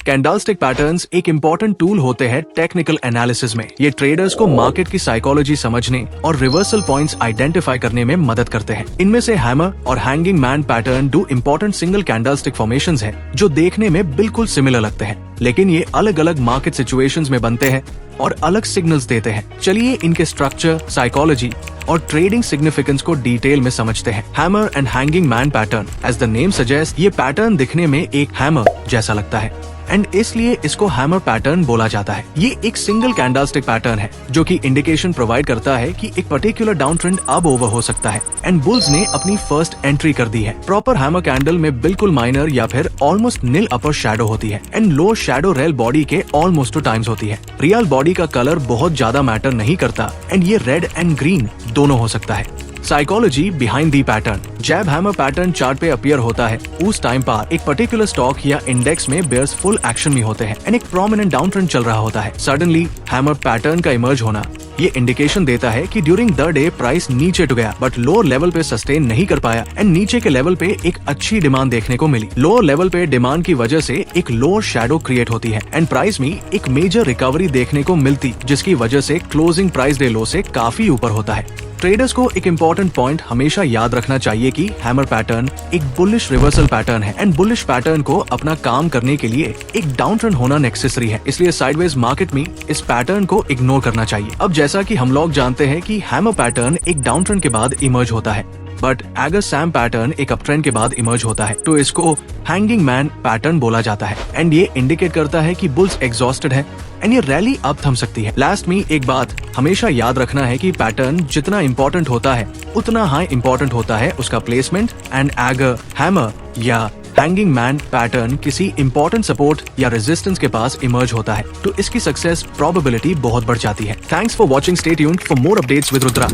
Candlestick patterns एक important tool होते हैं टेक्निकल एनालिसिस में। ये ट्रेडर्स को मार्केट की साइकोलॉजी समझने और रिवर्सल पॉइंट्स आइडेंटिफाई करने में मदद करते हैं। इनमें से हैमर और हैंगिंग मैन पैटर्न दो इम्पोर्टेंट सिंगल कैंडलस्टिक फॉर्मेशंस हैं, जो देखने में बिल्कुल सिमिलर लगते हैं, लेकिन ये अलग अलग मार्केट सिचुएशंस में बनते हैं और अलग सिग्नल्स देते हैं। चलिए इनके स्ट्रक्चर, साइकोलॉजी और ट्रेडिंग सिग्निफिकेंस को डिटेल में समझते हैं। Hammer and hanging man pattern, as the name suggest, ये पैटर्न दिखने में एक हैमर जैसा लगता है एंड इसलिए इसको हैमर पैटर्न बोला जाता है। ये एक सिंगल कैंडलस्टिक पैटर्न है जो कि इंडिकेशन प्रोवाइड करता है कि एक पर्टिकुलर डाउन ट्रेंड अब ओवर हो सकता है एंड बुल्स ने अपनी फर्स्ट एंट्री कर दी है। प्रॉपर हैमर कैंडल में बिल्कुल माइनर या फिर ऑलमोस्ट नील अपर शैडो होती है and low shadow real body के ऑलमोस्ट 2 टाइम्स होती है। रियल बॉडी का कलर बहुत ज्यादा मैटर नहीं करता एंड ये रेड एंड ग्रीन दोनों हो सकता है। साइकोलॉजी बिहाइंड दी पैटर्न, जब हैमर पैटर्न चार्ट पे अपीयर होता है उस टाइम पर एक पर्टिकुलर स्टॉक या इंडेक्स में बेयर्स फुल एक्शन में होते हैं एंड एक प्रोमिनेंट डाउन ट्रेंड चल रहा होता है। सडनली हैमर पैटर्न का इमर्ज होना ये इंडिकेशन देता है कि ड्यूरिंग द डे प्राइस नीचे टू गया बट लोअर लेवल पे सस्टेन नहीं कर पाया एंड नीचे के लेवल पे एक अच्छी डिमांड देखने को मिली। लोअर लेवल पे डिमांड की वजह से एक लोअर शैडो क्रिएट होती है एंड प्राइस में एक मेजर रिकवरी देखने को मिलती, जिसकी वजह से क्लोजिंग प्राइस डे लो से काफी ऊपर होता है। ट्रेडर्स को एक इम्पोर्टेंट पॉइंट हमेशा याद रखना चाहिए कि हैमर पैटर्न एक बुलिश रिवर्सल पैटर्न है एंड बुलिश पैटर्न को अपना काम करने के लिए एक डाउन ट्रेंड होना नेसेसरी है, इसलिए साइडवेज मार्केट में इस पैटर्न को इग्नोर करना चाहिए। अब जैसा कि हम लोग जानते हैं कि हैमर पैटर्न एक डाउन ट्रेंड के बाद इमर्ज होता है, बट अगर सैम पैटर्न एक अप ट्रेंड के बाद इमर्ज होता है तो इसको हैंगिंग मैन पैटर्न बोला जाता है एंड ये इंडिकेट करता है कि बुल्स एग्जॉस्टेड है एंड ये रैली अब थम सकती है। लास्ट में एक बात हमेशा याद रखना है कि पैटर्न जितना इम्पोर्टेंट होता है उतना हाई इम्पोर्टेंट होता है उसका प्लेसमेंट एंड अगर हैमर या हैंगिंग मैन पैटर्न किसी इम्पोर्टेंट सपोर्ट या रेजिस्टेंस के पास इमर्ज होता है तो इसकी सक्सेस प्रोबेबिलिटी बहुत बढ़ जाती है। Thanks for watching, stay tuned for more updates with Rudra.